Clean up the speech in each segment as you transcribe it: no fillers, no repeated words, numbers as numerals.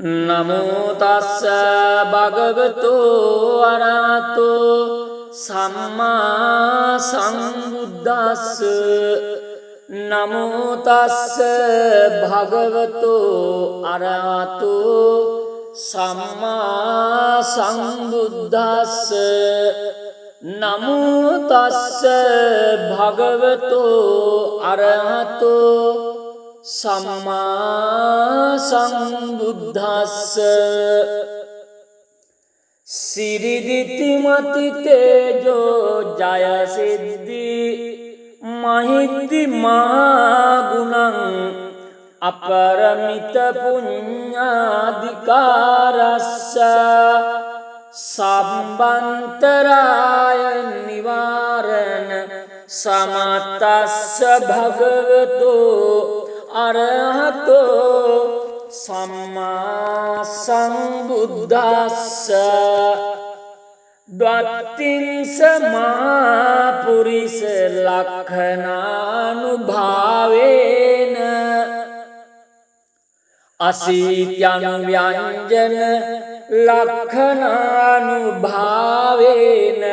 නමෝ තස්ස භගවතු අරහතෝ සම්මා සම්බුද්දස්ස නමෝ තස්ස භගවතු අරහතෝ සම්මා සම්බුද්දස්ස නමෝ තස්ස භගවතු අරහතෝ සම්මා සම්බුද්දස්ස සිරිදිති මති තේජෝ ජය සිද්ධි මහිද්දි මහා ගුණං අපරමිත පුඤ්ඤාධිකාරස්ස සම්බන්තරාය නිවාරණ සමතස්ස භගවතෝ අරහතෝ සම්මා සම්බුද්දස්ස ද්වත්තිංස මහා පුරිස ලක්ඛනානුභාවේන අසීත්‍යං ව්‍යංජන ලක්ඛනානුභාවේන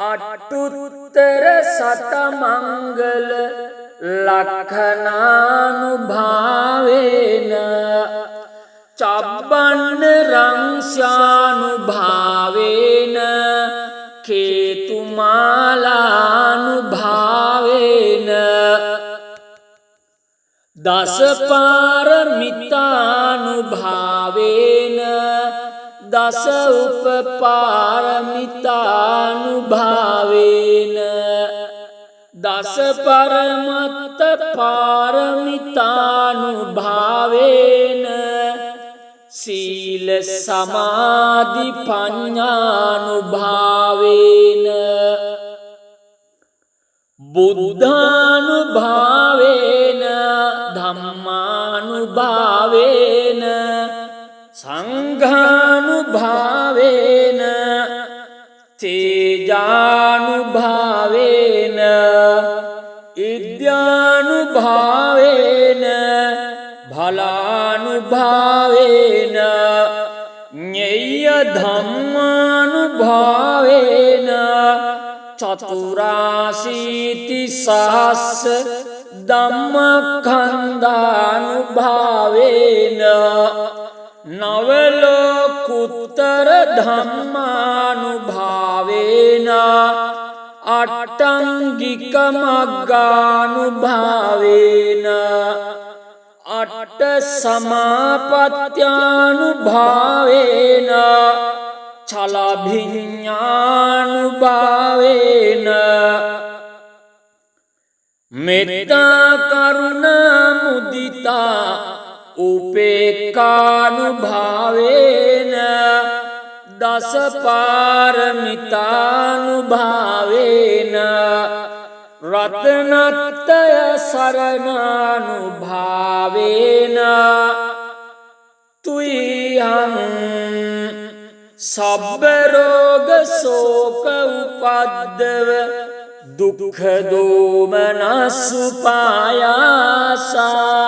අට්ඨුත්තර සතමංගල ලක්ඛනානුභාවේන චබ්බන්න රංස්යානුභාවේන කේතුමාලානුභාවේන දසපාරමිතානුභාවේන දස උපපාරමිතානුභාවේන දස පරමත්ත පාරමිතානුභාවේන සීල සමාධි පඤ්ඤානුභාවේන බුද්ධානුභාවේන ධම්මානුභාවේන සංඝානුභාවේන තේජානුභාවේන ඉද්‍යානුභාවේන භලානුභාවේන ඤෙය්‍ය ධම්මානුභාවේන චතුරාශීති සහස්ස ධම්මඛණ්ඩානුභාවේන නවලෝකුත්තර ධම්මානුභාවේන අට්ඨංගික මග්ගානුභාවේන අට්ඨ සමාපත්ත්‍යානුභාවේන චලභිඤ්ඤානුභාවේන මෙත්තා කරුණා මුදිතා උපේක්ඛානුභාවේන දස පාරමිතානුභාවේන රතනත්තය සරණානුභාවේන තුයං සබ්බ රෝග ශෝක උපද්දව දුක්ඛ දෝමනසුපායාසා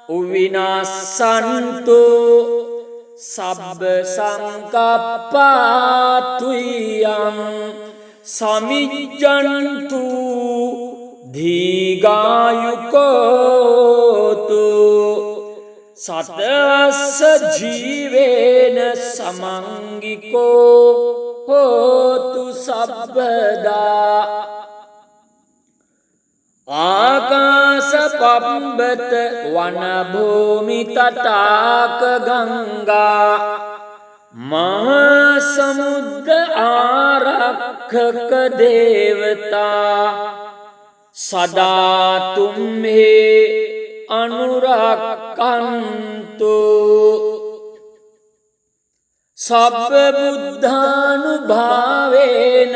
උවිනාසන්තු සබ්බ සංකප්පාතුයං සමිජ්ජන්තු දීඝායුකෝතු සතස්ස ජීවේන සමංගිකෝ හෝතු සබ්බදා ආකාශ පබ්බත වන භූමි තටාක ගංගා මහා සමුද්‍ර ආරක්ෂක දේවතා සදා තුම්හි අනුරක්ඛන්තු සබ්බ බුද්ධානුභාවේන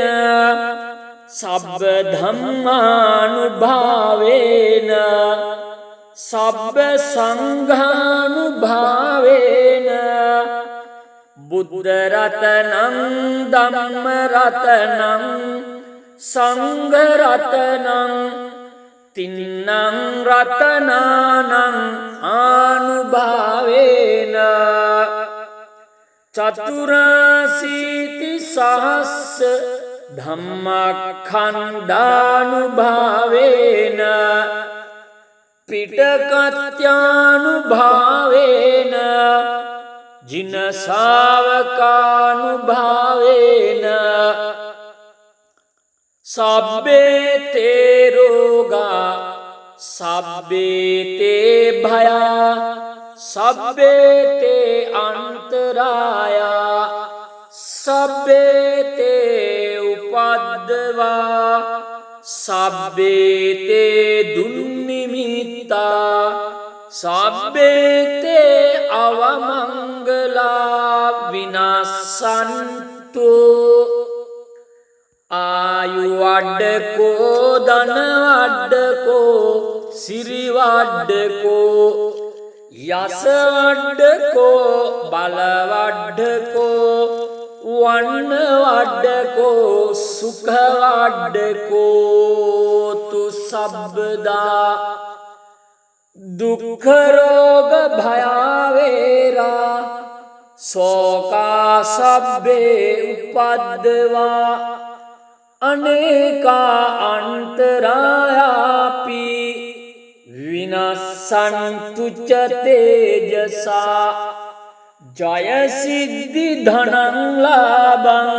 සබ්බ ධම්මානුභාවේන සබ්බ සංඝානුභාවේන බුද්ධ රතනං ධම්ම රතනං සංඝ රතනං තින්නං රතනානං ආනුභාවේන චතුරාසීති සහස්ස ධම්මඛණ්ඩානුභාවේන පිටකත්‍යානුභාවේන ජින ශාවකානුභාවේන සබ්බේ තේ රෝගා සබ්බේ තේ භයා සබ්බේ තේ අන්තරායා සබ්බේ තේ උපද්දවා සබ්බේ තේ දුන්නිමිත්තා සබ්බේ තේ අවමංගලා විනාසන්තු ආයු වඩ්ඩකෝ ධන වඩ්ඩකෝ සිරි වඩ්ඩකෝ යස වඩ්ඩකෝ බල වඩ්ඩකෝ වන්න වඩ්ඩකෝ සුඛ වඩ්ඩකෝ තු සබ්බදා දුක්ඛ රෝග භයාවේරා සෝකා සබ්බේ උපද්දවා අනේකා අන්තරායාපි විනස්සන්තු ච තේජසා ජය සිද්ධි ධනං ලාභං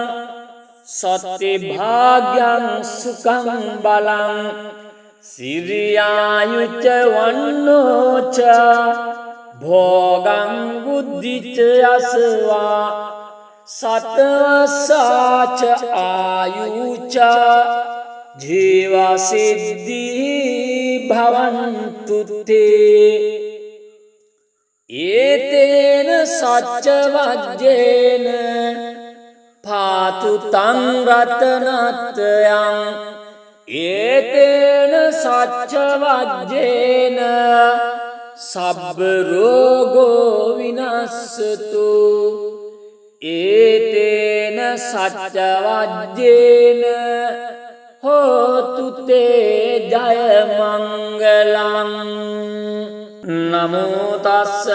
සත්‍ය භාග්‍යං සුඛං බලං සිරියායුච වන්නෝච භෝගං බුද්ධිච යසවා සතවසාච ආයුච ජීවසිද්ධි භවන්තු තේ ඒතේන සච්ච වජ්ජේන පාතු තං රතනත්යං ඒතේන සච්ච වජ්ජේන සබ්බ රෝගෝ විනස්සතු ඒතේන සච්ච වජ්ජේන හෝතු තේ ජය මංගලං නමෝ තස්ස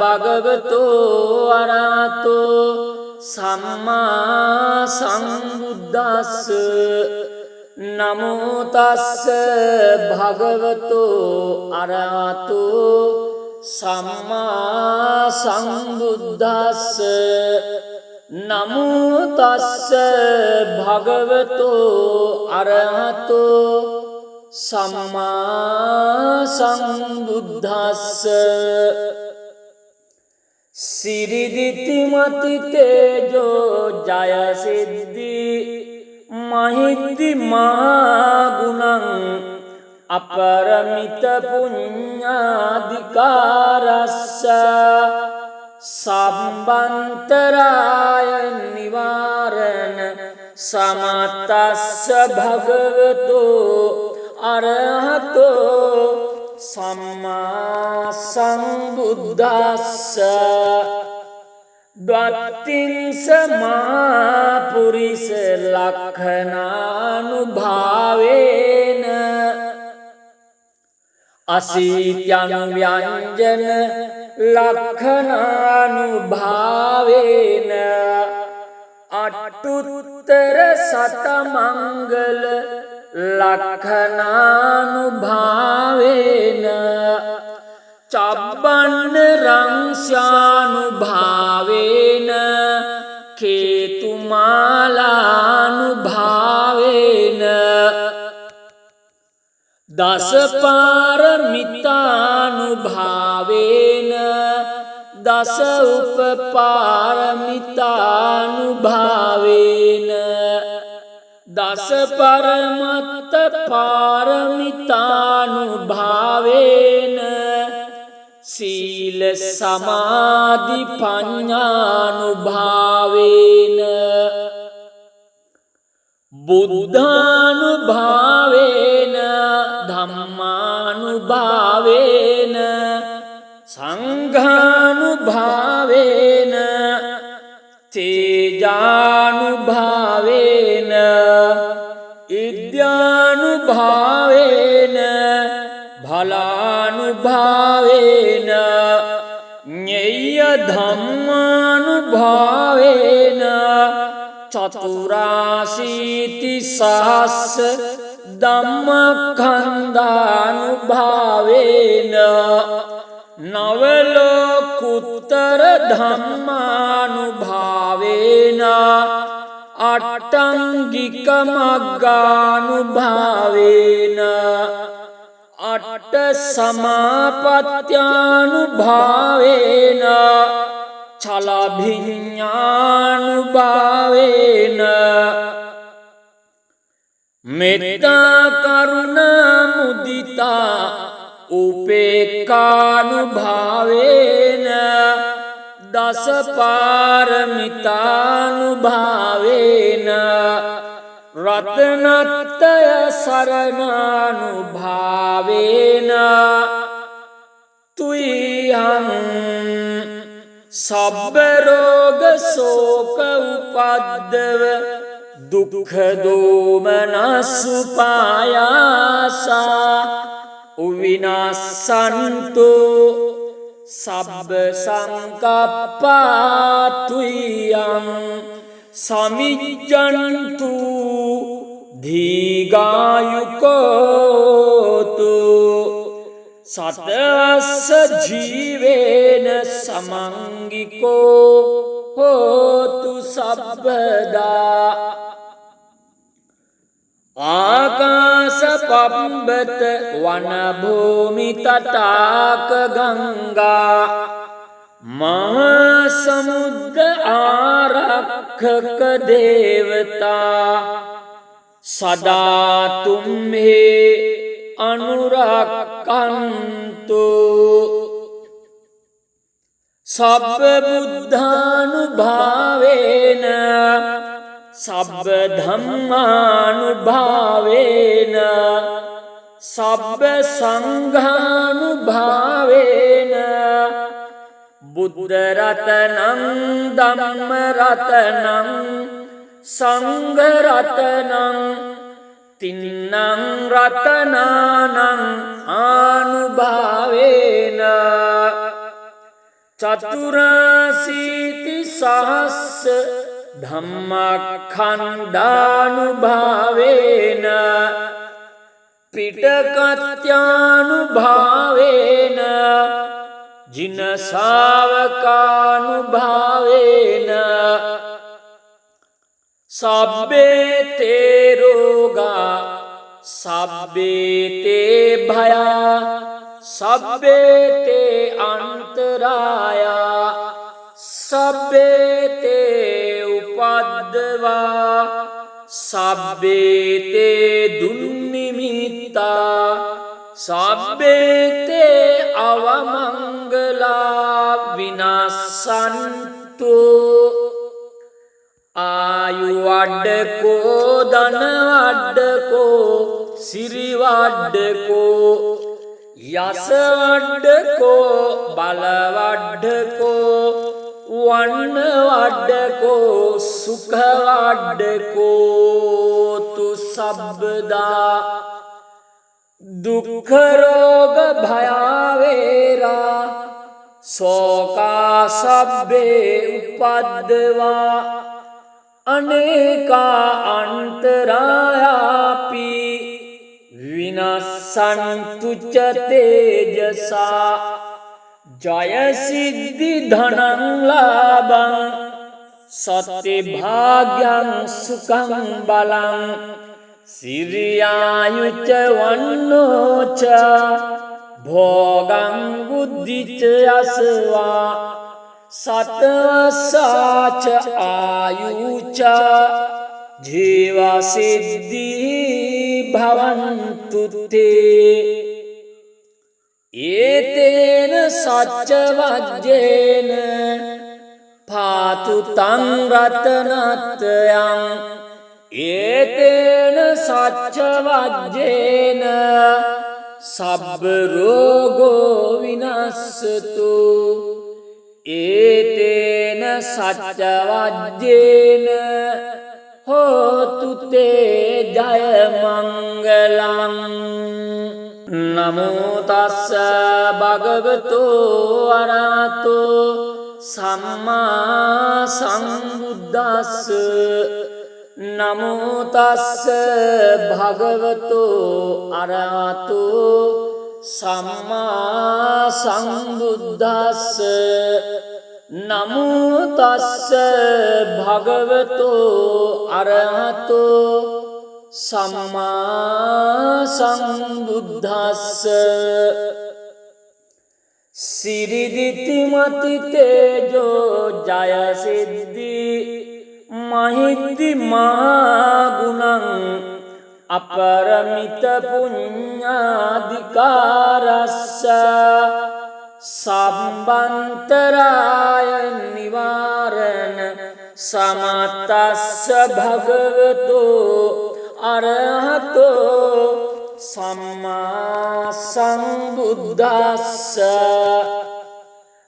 භගවතෝ අරහතෝ සම්මා සම්බුද්දස්ස නමෝ තස්ස භගවතෝ අරහතෝ සම්මා සම්බුද්දස්ස නමෝ තස්ස භගවතෝ අරහතෝ සම්මා සම්බුද්දස්ස සිරිදිතිමති තේජෝ ජය සිද්ධි මහිද්දි මහගුණං අපරමිත පුඤ්ඤාධිකාරස්ස සම්බන්තරාය නිවාරණ සමතස්ස භගවතෝ අරහතෝ සම්මා සම්බුද්දස්ස ද්වත්තිංස මහා පුරිස ලක්ඛනානුභාවේන අසීත්‍යං ව්‍යංජන ලක්ඛනානුභාවේන අට්ඨුත්තර සතමංගල ලක්ඛනානුභාවේන චබ්බන්න රංස්යානුභාවේන කේතුමාලානුභාවේන දසපාරමිතානුභාවේන දස උපපාරමිතානුභාවේන දස පරමත්ත පාරමිතානුභාවේන සීල සමාධි පඤ්ඤානුභාවේන බුද්ධානුභාවේන ධම්මානුභාවේන සංඝානුභාවේන තේජානුභාවේන ඉද්‍යානුභාවේන ධම්මානුභාවේන චතුරාසීති සහස්ස ධම්මඛණ්ඩානුභාවේන නවලෝකුත්තර ධම්මානුභාවේන අට්ඨංගික මග්ගානුභාවේන අට්ඨ සමාපත්ත්‍යානුභාවේන චලභිඤ්ඤානුභාවේන මෙත්තා කරුණා මුදිතා උපේක්ඛානුභාවේන දස පාරමිතානුභාවේන රතනත්තය සරණානුභාවේන තුයං සබ්බ රෝග ශෝක උපද්දව දුක්ඛ දෝමනසුපායාසා උවිනාසන්තු සබ්බ සංකප්පා තුයං සමිජ්ජන්තු දීඝායුකෝතු සතස්ස ජීවේන සමංගිකෝ හෝතු සබ්බදා ආකාශ පබ්බත වන භූමි තටාක ගංගා මහා සමුද්‍ර ආරක්ෂක දේවතා සදා තුම්හි අනුරක්ඛන්තු සබ්බ බුද්ධානුභාවේන සබ්බ ධම්මානුභාවේන සබ්බ සංඝානුභාවේන බුද්ධ රතනං ධම්ම රතනං සංඝ රතනං තින්නං රතනානං ආනුභාවේන චතුරාසීති සහස්ස ධම්මඛණ්ඩානුභාවේන පිටකත්‍යානුභාවේන ජින ශාවකානුභාවේන සබ්බේ තේ රෝගා සබ්බේ තේ භයා සබ්බේ තේ අන්තරායා සබ්බේ තේ උපද්දවා සබ්බේ තේ දුන්නිමිත්තා සබ්බේ තේ අවමංගලා විනාසන්තු ආයු වඩ්ඩකෝ ධන වඩ්ඩකෝ සිරි වඩ්ඩකෝ යස වඩ්ඩකෝ බල වඩ්ඩකෝ වන්න වඩ්ඩකෝ සුඛ වඩ්ඩකෝ තු සබ්බදා දුක්ඛ රෝග භයාවේරා සෝකා සබ්බේ උපද්දවා අනේකා අන්තරායාපි විනස්සන්තු ච තේජසා ජය සිද්ධි ධනං ලාභං සත්‍ය භාග්‍යං සුඛං බලං සිරියායුච වන්නෝච භෝගං බුද්ධිච යසවා සතවසාච ආයුච ජීවා සිද්ධි භවන්තු තේ ඒතේන සච්ච වජ්ජේන පාතු තං රතනත්යං ඒතේන සච්ච වජ්ජේන සබ්බ රෝගෝ විනස්සතු ඒතේන සච්ච වජ්ජේන හෝතු තේ ජය මංගලං නමෝ තස්ස භගවතු අරහතෝ සම්මා සම්බුද්දස්ස නමෝ තස්ස භගවතු අරහතු සම්මා සම්බුද්දස්ස නමෝ තස්ස භගවතු අරහතු සම්මා සම්බුද්දස්ස සිරිදිතිමති තේජෝ ජය සිද්ධි මහිද්දි මහගුණං අපරමිත පුඤ්ඤාධිකාරස්ස සම්බන්තරාය නිවාරණ සමතස්ස භගවතු අරහතෝ සම්මා සම්බුද්දස්ස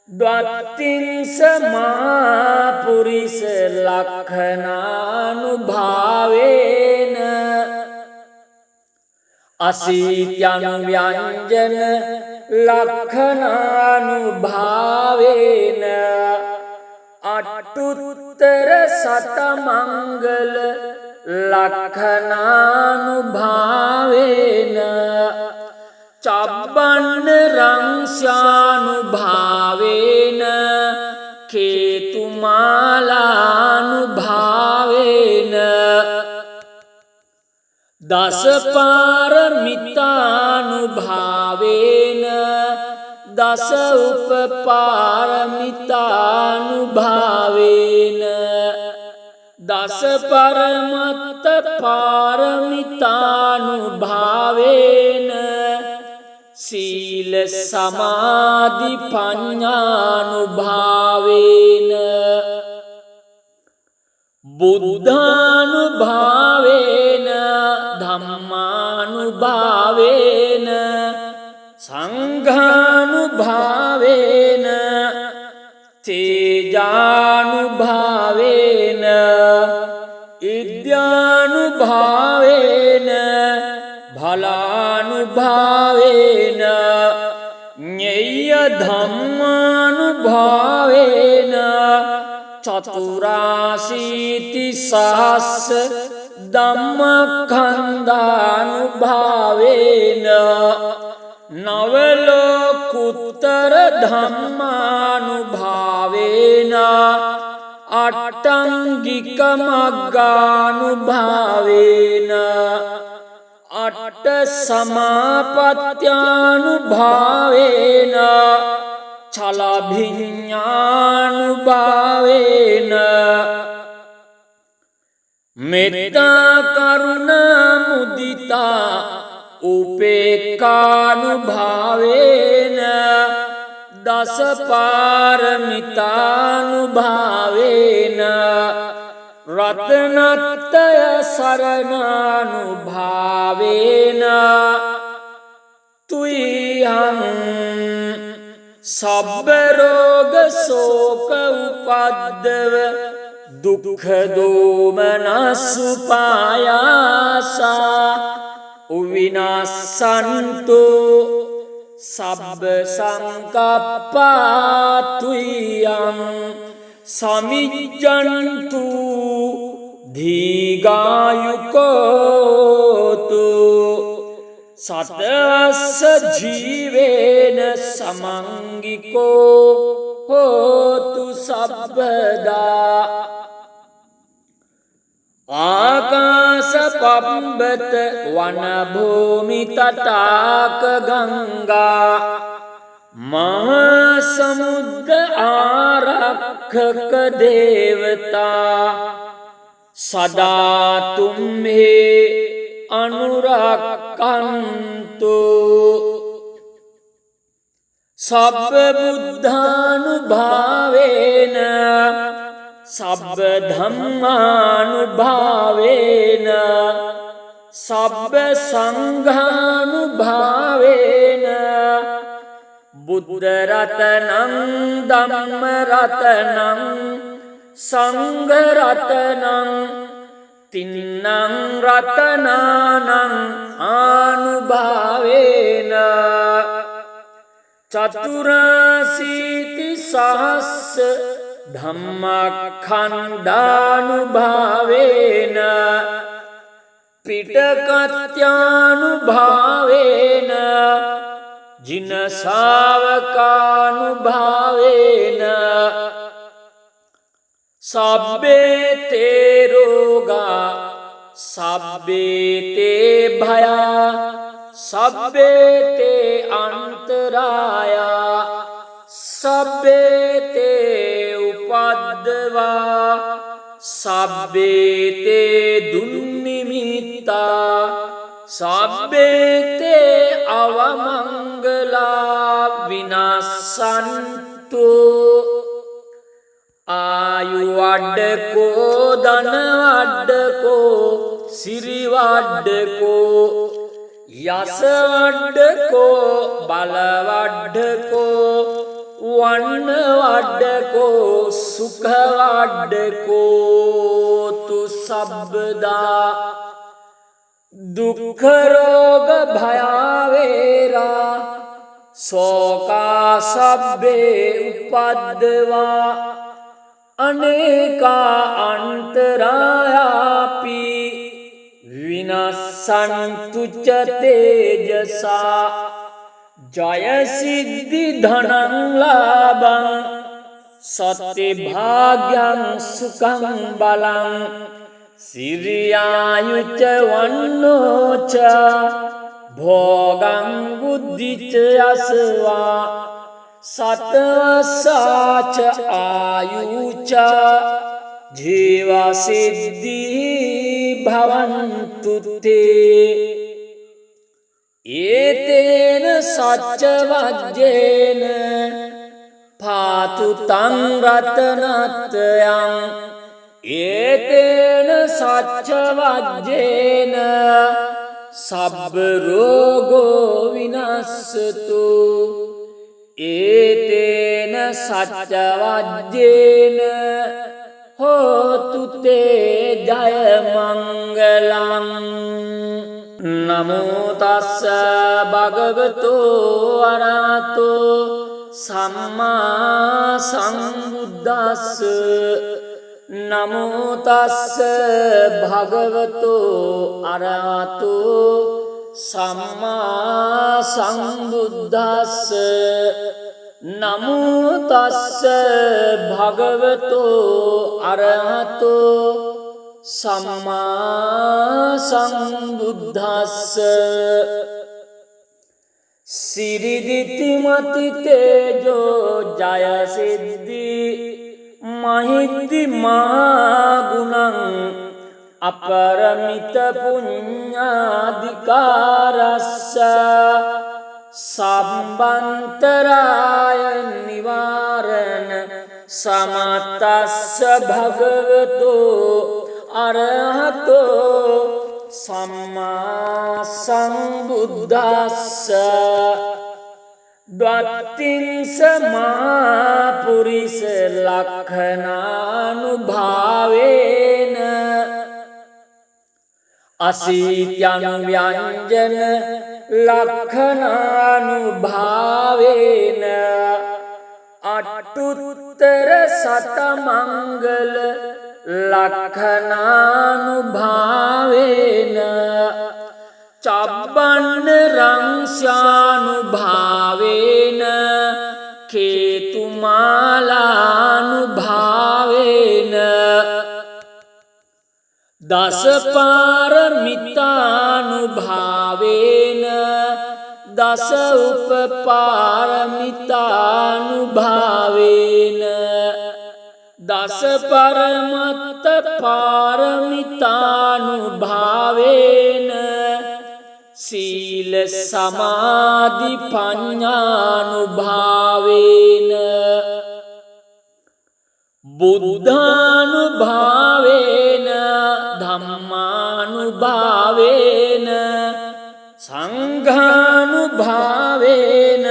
ද්වත්තිංස මහා පුරිස ලක්ඛනානුභාවේන අසීත්‍යං ව්‍යංජන ලක්ඛනානුභාවේන අට්ඨුත්තර සතමංගල ලක්ඛනානුභාවේන චබ්බන්න රංස්යානුභාවේන කේතුමාලානුභාවේන දසපාරමිතානුභාවේන දස උපපාරමිතානුභාවේන දස පරමත්ත පාරමිතානුභාවේන සීල සමාධි පඤ්ඤානුභාවේන බුද්ධානුභාවේන ධම්මානුභාවේන සංඝානුභාවේන තේජානුභාවේන ඉද්‍යානුභාවේන භලානුභාවේන ඤෙය්‍ය ධම්මානුභාවේන චතුරාශීති සහස්ස ධම්මඛණ්ඩානුභාවේන නවලෝකුත්තර ධම්මානුභාවේන අට්ඨංගික මග්ගානුභාවේන අට්ඨ සමාපත්ත්‍යානුභාවේන චලභිඤ්ඤානුභාවේන මෙත්තා කරුණා මුදිතා උපේක්ඛානුභාවේන දස පාරමිතානුභාවේන රතනත්තය සරණානුභාවේන තුයං සබ්බ රෝග ශෝක උපද්දව දුක්ඛ දෝමනසුපායාසා උවිනාසන්තු සබ්බ සංකප්පා තුයං සමිජ්ජන්තු දීඝායුකෝතු සතස්ස ජීවේන සමංගිකෝ හෝතු සබ්බදා ආකාශ පබ්බත වන භූමි තටාක ගංගා මහා සමුද්‍ර ආරක්ෂක දේවතා සදා තුම්හි අනුරක්ඛන්තු සබ්බ බුද්ධානුභාවේන සබ්බ ධම්මානුභාවේන සබ්බ සංඝානුභාවේන බුද්ධ රතනං ධම්ම රතනං සංඝ රතනං තින්නං රතනානං ආනුභාවේන චතුරාසීති සහස්ස ධම්මඛණ්ඩානුභාවේන පිටකත්‍යානුභාවේන ජින ශාවකානුභාවේන සබ්බේ තේ රෝගා සබ්බේ තේ භයා සබ්බේ තේ අන්තරායා සබ්බේ තේ උපද්දවා සබ්බේ තේ දුන්නිමිත්තා සබ්බේ තේ අවමංගලා විනාසන්තු ආයු වඩ්ඩකෝ ධන වඩ්ඩකෝ සිරි වඩ්ඩකෝ යස වඩ්ඩකෝ බල වඩ්ඩකෝ වන්න වඩ්ඩකෝ සුඛ වඩ්ඩකෝ තු සබ්බදා දුක්ඛ රෝග භයාවේරා සෝකා සබ්බේ උපද්දවා අනේකා අන්තරායාපි විනස්සන්තු ච තේජසා ජය සිද්ධි ධනං ලාභං සත්‍ය භාග්‍යං සුඛං බලං සිරියායුච වන්නෝච භෝගං බුද්ධිච යසවා සතවසාච ආයුච ජීවා සිද්ධි භවන්තු තේ ඒතේන සච්ච වජ්ජේන පාතු තං රතනත්යං ඒතේන සච්ච වජ්ජේන සබ්බ රෝගෝ විනස්සතු ඒතේන සච්ච වජ්ජේන හෝතු තේ ජය මංගලං නමෝ තස්ස භගවතු අරහතෝ සම්මා සම්බුද්දස්ස නමෝ තස්ස භගවතු අරහතෝ සම්මා සම්බුද්දස්ස නමෝ තස්ස භගවතු අරහතෝ සම්මා සම්බුද්දස්ස සිරිදිතිමති තේජෝ ජය සිද්ධි මහිද්දි මහගුණං අපරමිත පුඤ්ඤාධිකාරස්ස සම්බන්තරාය නිවාරණ සමතස්ස භගවතෝ අරහතෝ සම්මා සම්බුද්දස්ස ද්වත්තිංස මහා පුරිස ලක්ඛනානුභාවේන අසීත්‍යං ව්‍යංජන ලක්ඛනානුභාවේන අට්ඨුත්තර සතමංගල ලක්ඛනානුභාවේන චබ්බන්න රංස්යානුභාවේන කේතුමාලානුභාවේන දසපාරමිතානුභාවේන දස උපපාරමිතානුභාවේන දස පරමත්ත පාරමිතානුභාවේන සීල සමාධි පඤ්ඤානුභාවේන බුද්ධානුභාවේන ධම්මානුභාවේන සංඝානුභාවේන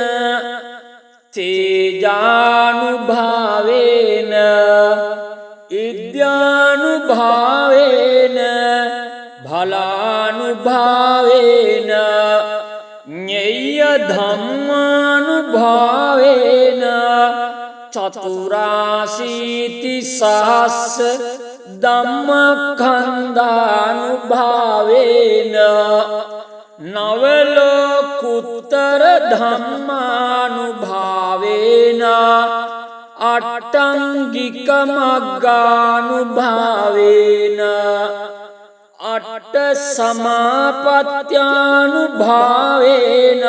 තේජානුභාවේන ඉද්‍යානුභාවේන භලානුභාවේන ඤෙය්‍ය ධම්මානුභාවේන අනුභාවේන චතුරාශීති සහස්ස ධම්මඛණ්ඩානුභාවේන නවලෝකුත්තර ධම්මානුභාවේන අට්ඨංගික මග්ගානුභාවේන අට්ඨ සමාපත්ත්‍යානුභාවේන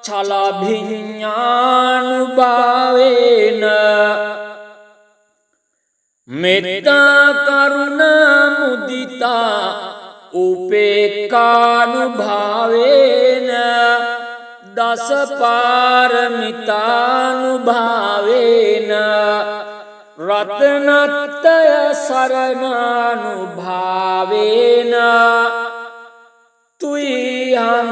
චලභිඤ්ඤානුභාවේන මෙත්තා කරුණා මුදිතා උපේක්ඛානුභාවේන දස පාරමිතානුභාවේන රතනත්තය සරණානුභාවේන තුයං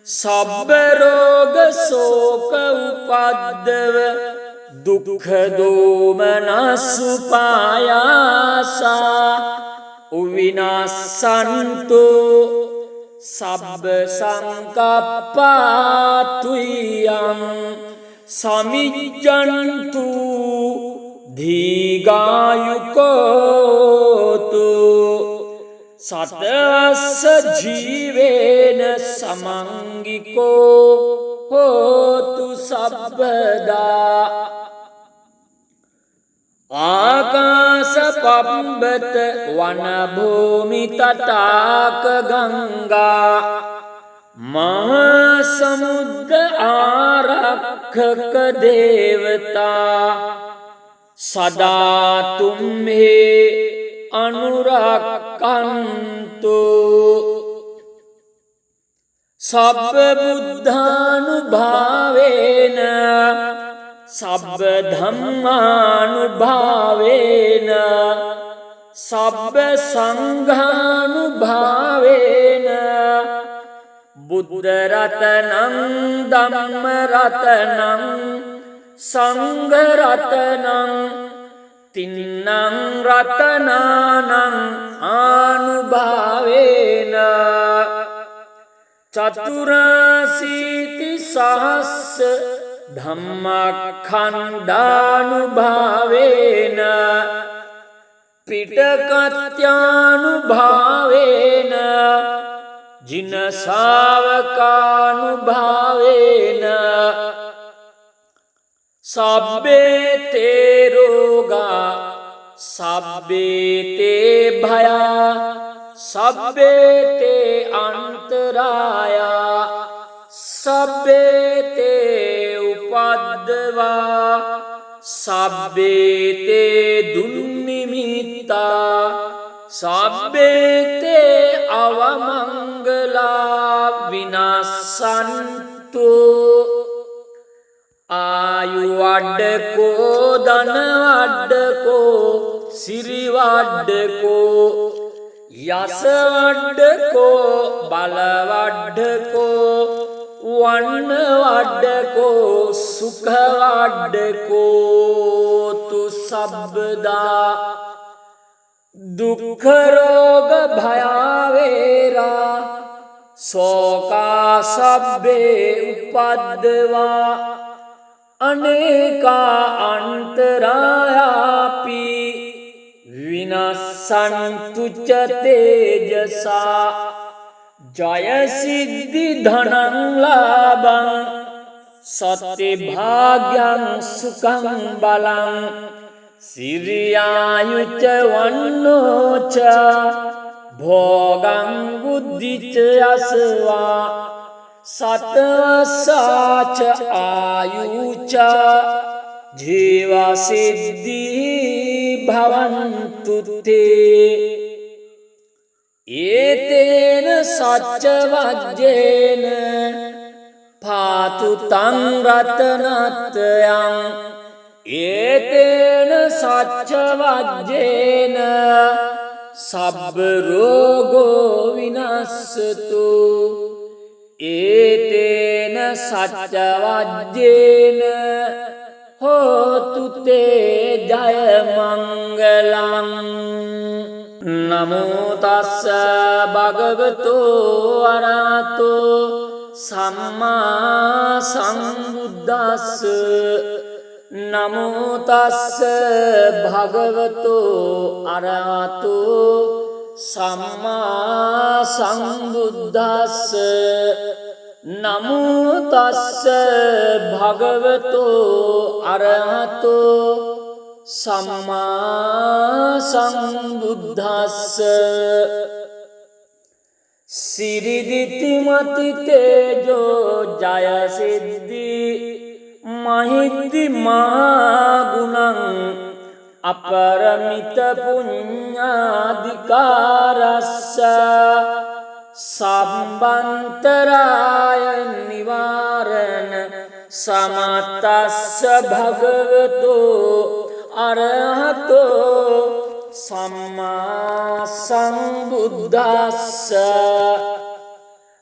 සබ්බ රෝග ශෝක උපද්දව දුක්ඛ දෝමනසුපායාසා උවිනාසන්තු සබ්බ සංකප්පා තුයං සමිජ්ජන්තු දීඝායුකෝතු සතස්ස ජීවේන සමංගිකෝ හෝතු සබ්බදා ආකාශ පබ්බත වන භූමි තටාක ගංගා මහා සමුද්‍ර ආරක්ෂක දේවතා සදා තුම්හි අනුරක්ඛන්තු සබ්බ බුද්ධානුභාවේන සබ්බ ධම්මානුභාවේන සබ්බ සංඝානුභාවේන බුද්ධ රතනං ධම්ම රතනං සංඝ රතනං තින්නං රතනානං ආනුභාවේන චතුරාශීති සහස්ස ධම්මඛණ්ඩානුභාවේන පිටකත්‍යානුභාවේන ජින ශාවකානුභාවේන සබ්බේ තේ රෝගා සබ්බේ තේ භයා සබ්බේ තේ අන්තරායා සබ්බේ තේ උපද්දවා සබ්බේ තේ දුන්නිමිත්තා සබ්බේ තේ අවමංගලා විනාසන්තු ආයු වඩ්ඩකෝ ධන වඩ්ඩකෝ සිරි වඩ්ඩකෝ යස වඩ්ඩකෝ බල වඩ්ඩකෝ වන්න වඩ්ඩකෝ සුඛ වඩ්ඩකෝ තු සබ්බදා දුක්ඛ රෝග භයාවේරා සෝකා සබ්බේ උපද්දවා අනේකා අන්තරායාපි විනස්සන්තු ච තේජසා ජය සිද්ධි ධනං ලාභං සත්‍ය භාග්‍යං සුඛං බලං සිරියායුච වන්නෝච භෝගං බුද්ධිච යසවා සතවසාච ආයුච ජීවා සිද්ධි භවන්තු තේ ඒතේන සච්ච වජ්ජේන පාතු තං රතනත්යං ඒතේන සච්ච වජ්ජේන සබ්බ රෝගෝ විනස්සතු ඒතේන සච්ච වජ්ජේන හෝතු තේ ජය මංගලං නමෝ තස්ස භගවතු අරහතෝ සම්මා සම්බුද්දස්ස නමෝ තස්ස භගවතු අරහතු සම්මා සම්බුද්දස්ස නමෝ තස්ස භගවතු අරහතු සම්මා සම්බුද්දස්ස සිරිදිතිමති තේජෝ ජය සිද්ධි මහිද්දි මහගුණං අපරමිත පුඤ්ඤාධිකාරස්ස සම්බන්තරාය නිවාරණ සමතස්ස භගවතු අරහතෝ සම්මා සම්බුද්දස්ස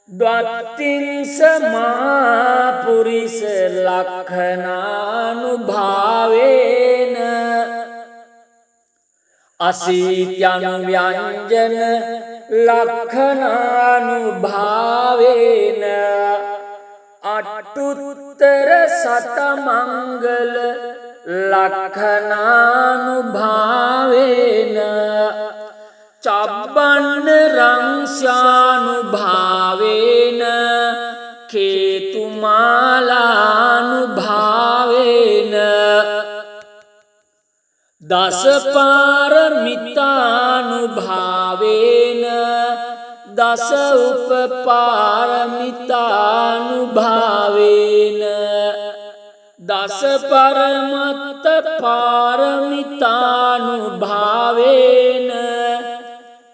ද්වත්තිංස මහා පුරිස ලක්ඛනානුභාවේන අසීත්‍යං ව්‍යංජන ලක්ඛනානුභාවේන අට්ඨුත්තර සතමංගල ලක්ඛනානුභාවේන චබ්බන්න රංස්යානුභාවේන කේතුමාලානුභාවේන දසපාරමිතානුභාවේන දස උපපාරමිතානුභාවේන දස පරමත්ත පාරමිතානුභාවේන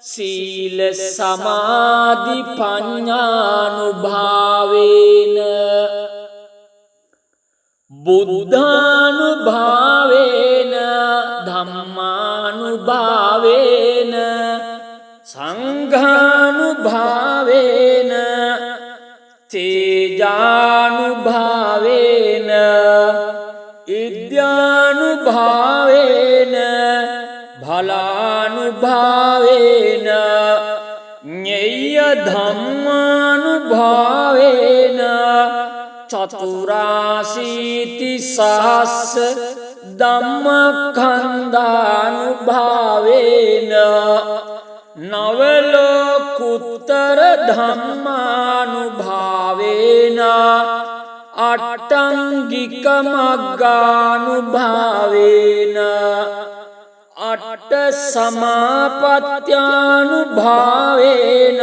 සීල සමාධි පඤ්ඤානුභාවේන බුද්ධානුභාවේන ධම්මානුභාවේන සංඝානුභාවේන තේජානුභාවේන ඉද්‍යානුභාවේන භලානුභාවේන ඤෙය්‍ය ධම්මානුභාවේන චතුරාශීති සහස්ස ධම්මඛණ්ඩානුභාවේන නවලෝකුත්තර ධම්මානුභාවේන අට්ඨංගික මග්ගානුභාවේන අට්ඨ සමාපත්ත්‍යානුභාවේන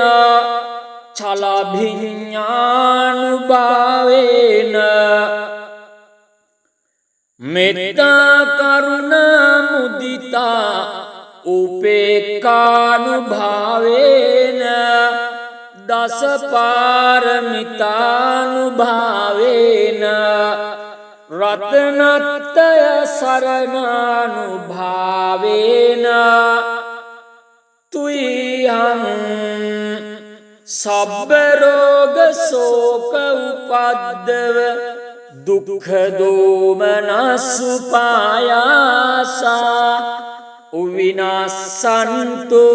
චලභිඤ්ඤානුභාවේන මෙත්තා කරුණා මුදිතා උපේක්ඛානුභාවේන දස පාරමිතානුභාවේන රතනත්තය සරණානුභාවේන තුයං සබ්බ රෝග ශෝක උපද්දව දුක්ඛ දෝමනසුපායාසා උවිනාසන්තු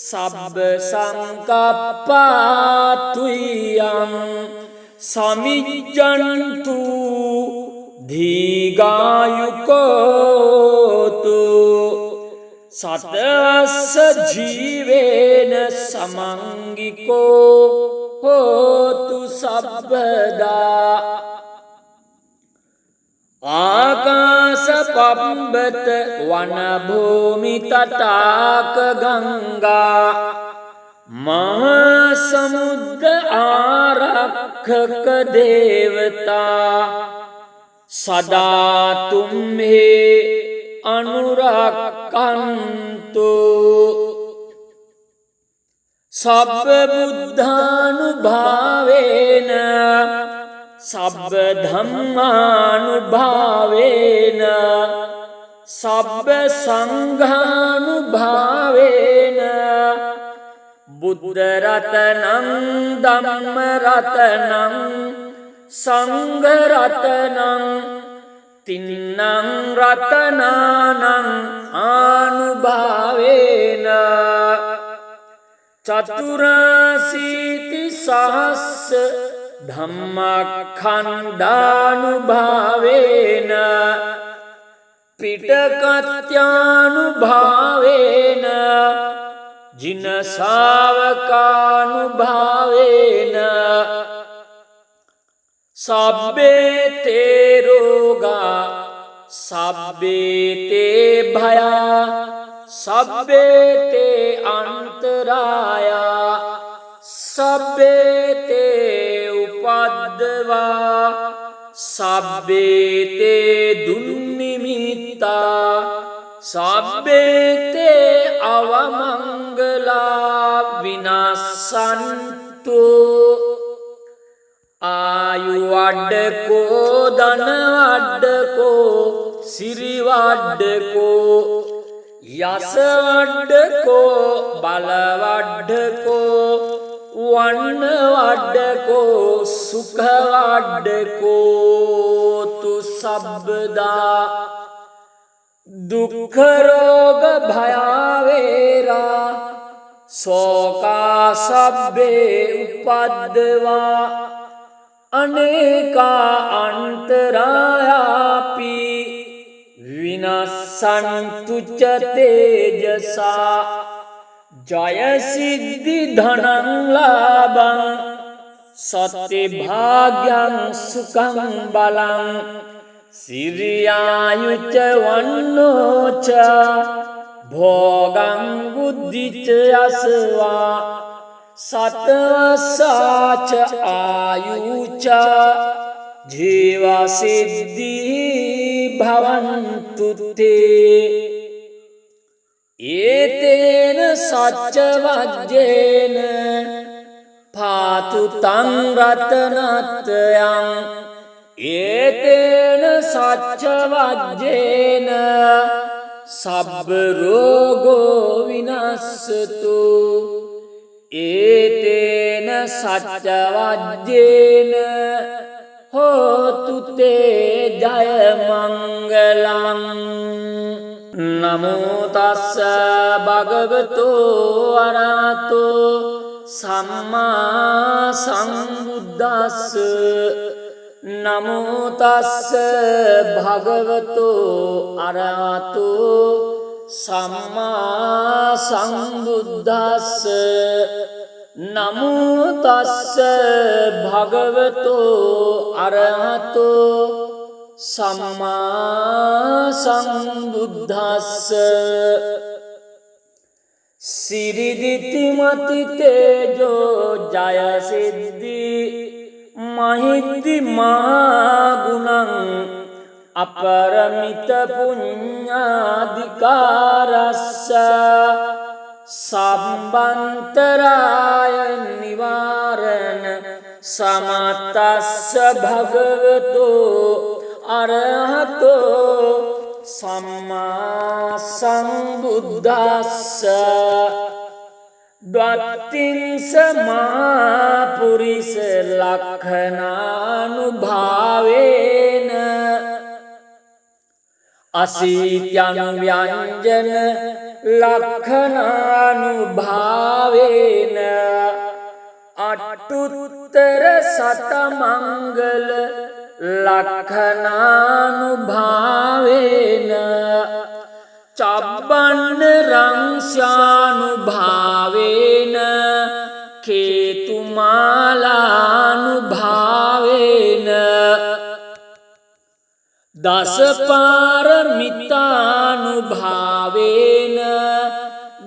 සබ්බ සංකප්පා තුයං සමිජ්ජන්තු දීඝායුකෝතු සතස්ස ජීවේන සමංගිකෝ හෝතු සබ්බදා ආකාශ පබ්බත වන භූමි තටාක ගංගා මහා සමුද්‍ර ආරක්ෂක දේවතා සදා තුම්හි අනුරක්ඛන්තු සබ්බ බුද්ධානුභාවේන සබ්බ ධම්මානුභාවේන සබ්බ සංඝානුභාවේන බුද්ධ රතනං ධම්ම රතනං සංඝ රතනං තින්නං රතනානං ආනුභාවේන චතුරාසීති සහස්ස ධම්මඛණ්ඩානුභාවේන පිටකත්‍යානුභාවේන ජින ශාවකානුභාවේන සබ්බේ තේ රෝගා සබ්බේ තේ භයා සබ්බේ තේ අන්තරායා සබ්බේ තේ උපද්දවා සබ්බේ තේ දුන්නිමිත්තා සබ්බේ තේ අවමංගලා විනාසන්තු ආයු වඩ්ඩකෝ ධන වඩ්ඩකෝ සිරි වඩ්ඩකෝ යස වඩ්ඩකෝ බල වඩ්ඩකෝ වන්න වඩ්ඩකෝ සුඛ වඩ්ඩකෝ තු සබ්බදා දුක්ඛ රෝග භයාවේරා සෝකා සබ්බේ උපද්දවා අනේකා අන්තරායාපි විනස්සන්තු ච තේජසා ජය සිද්ධි ධනං ලාභං සත්‍ය භාග්‍යං සුඛං බලං සිරියායුච වන්නෝච භෝගං බුද්ධිච යසවා සතවසාච ආයුච ජීවා සිද්ධි භවන්තු තේ ඒතේන සච්ච වජ්ජේන පාතු තං රතනත්යං ඒතේන සච්ච වජ්ජේන සබ්බ රෝගෝ විනස්සතු ඒතේන සච්ච වජ්ජේන හෝතු තේ ජය මංගලං නමෝ තස්ස භගවතු අරහතෝ සම්මා සම්බුද්දස්ස නමෝ තස්ස භගවතු අරහතෝ සම්මා සම්බුද්දස්ස නමෝ තස්ස භගවතු අරහතෝ සම්මා සම්බුද්දස්ස සිරිදිතිමති තේජෝ ජය සිද්ධි මහිද්දි මහගුණං අපරමිත පුඤ්ඤාධිකාරස්ස සම්බන්තරාය නිවාරණ සමතස්ස භගවතෝ අරහතෝ සම්මා සම්බුද්දස්ස ද්වත්තිංස මහා පුරිස ලක්ඛනානුභාවේන අසීත්‍යං ව්‍යංජන ලක්ඛනානුභාවේන අට්ඨුත්තර සතමංගල ලක්ඛනානුභාවේන චබ්බන්න රංස්යානුභාවේන කේතුමාලානුභාවේන දසපාරමිතානුභාවේන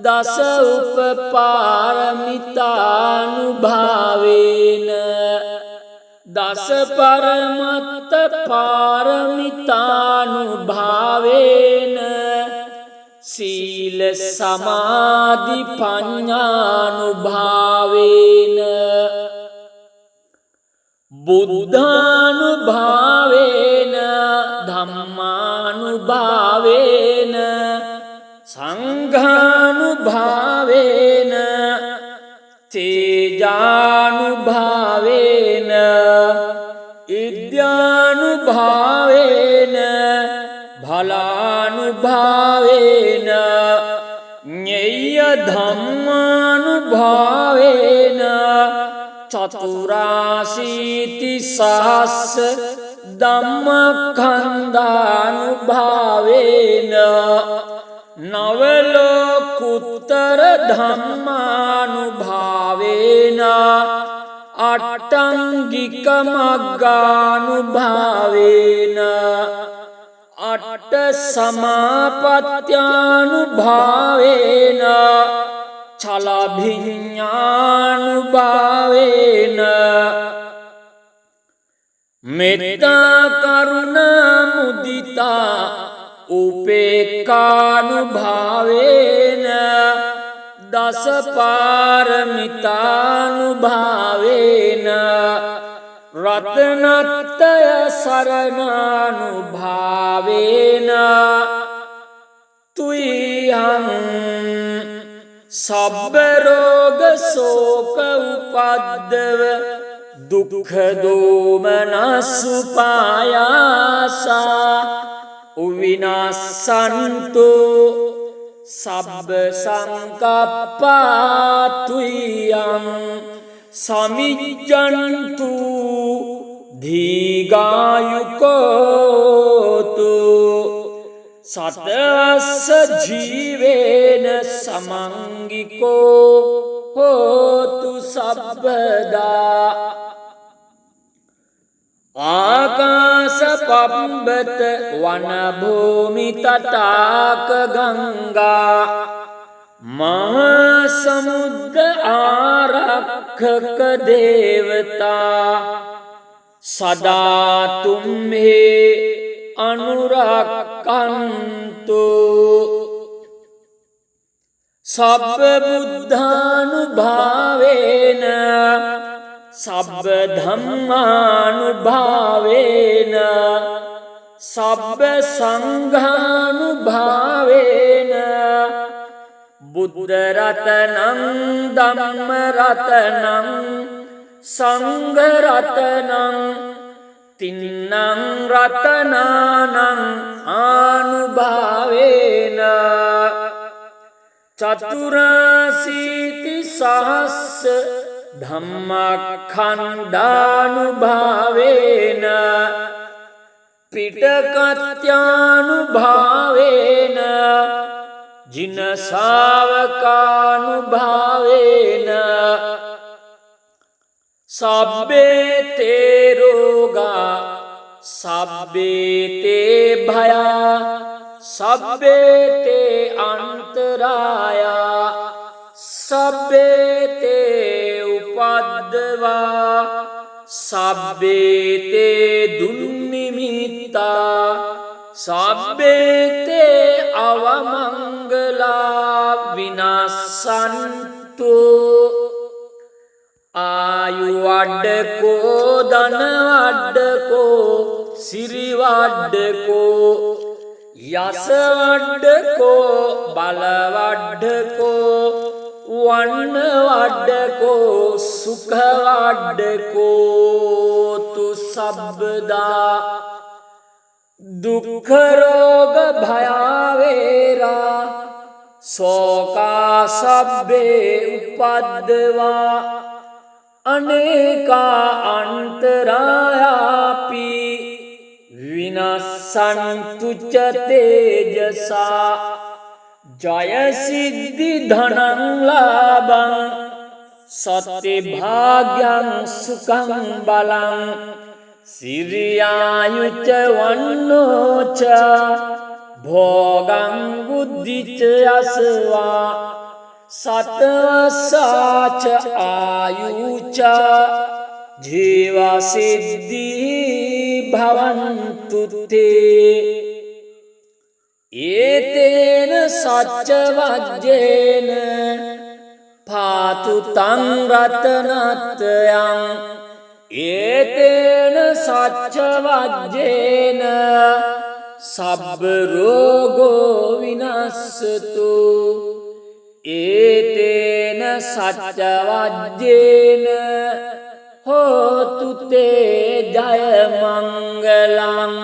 දස උපපාරමිතානුභාවේන දස පරමත්ත පාරමිතානුභාවේන සීල සමාධි පඤ්ඤානුභාවේන බුද්ධානුභාවේන ධම්මානුභාවේන සංඝානුභාවේන තේජානුභාවේන ඉද්‍යානුභාවේන භලානුභාවේන ඤෙය්‍ය ධම්මානුභාවේන චතුරාසීති සහස්ස ධම්මඛණ්ඩානුභාවේන නවලෝකුත්තර ධම්මානුභාවේන අට්ඨංගික මග්ගානුභාවේන අට්ඨ සමාපත්ත්‍යානුභාවේන චලභිඤ්ඤානුභාවේන මෙත්තා කරුණා මුදිතා උපේක්ඛානුභාවේන දස පාරමිතානුභාවේන රතනත්තය සරණානුභාවේන තුයං සබ්බ රෝග ශෝක උපද්දව දුක්ඛ දෝමනසුපායාසා උවිනාසන්තු සබ්බ සංකප්පා තුයං සමිජ්ජන්තු දීඝායුකෝතු සතස්ස ජීවේන සමංගිකෝ හෝතු සබ්බදා ආකාශ පබ්බත වන භූමි තටාක ගංගා මහා සමුද්‍ර ආරක්ෂක දේවතා සදා තුම්හි අනුරක්ඛන්තු සබ්බ බුද්ධානුභාවේන සබ්බ ධම්මානුභාවේන සබ්බ සංඝානුභාවේන බුද්ධ රතනං ධම්ම රතනං සංඝ රතනං තින්නං රතනානං ආනුභාවේන චතුරාසීති සහස්ස ධම්මඛණ්ඩානුභාවේන පිටකත්‍යානුභාවේන ජින ශාවකානුභාවේන සබ්බේ තේ රෝගා සබ්බේ තේ භයා සබ්බේ තේ අන්තරායා සබ්බේ තේ උපද්දවා සබ්බේ තේ දුන්නිමිත්තා සබ්බේ තේ අවමංගලා විනාසන්තු ආයු වඩ්ඩකෝ ධන වඩ්ඩකෝ සිරි වඩ්ඩකෝ යස වඩ්ඩකෝ බල වඩ්ඩකෝ වන්න වඩ්ඩකෝ සුඛ වඩ්ඩකෝ තු සබ්බදා දුක්ඛ රෝග භයාවේරා සෝකා සබ්බේ උපද්දවා අනේකා අන්තරායාපි විනස්සන්තු ච තේජසා ජය සිද්ධි ධනං ලාභං සත්‍ය භාග්‍යං සුඛං බලං සිරියායුච වන්නෝච භෝගං බුද්ධිච යසවා සතවසාච ආයුච ජීවා සිද්ධි භවන්තු තේ ඒතේන සච්ච වජ්ජේන පාතු තං රතනත්යං ඒතේන සච්ච වජ්ජේන සබ්බ රෝගෝ විනස්සතු ඒතේන සච්ච වජ්ජේන හෝතු තේ ජය මංගලං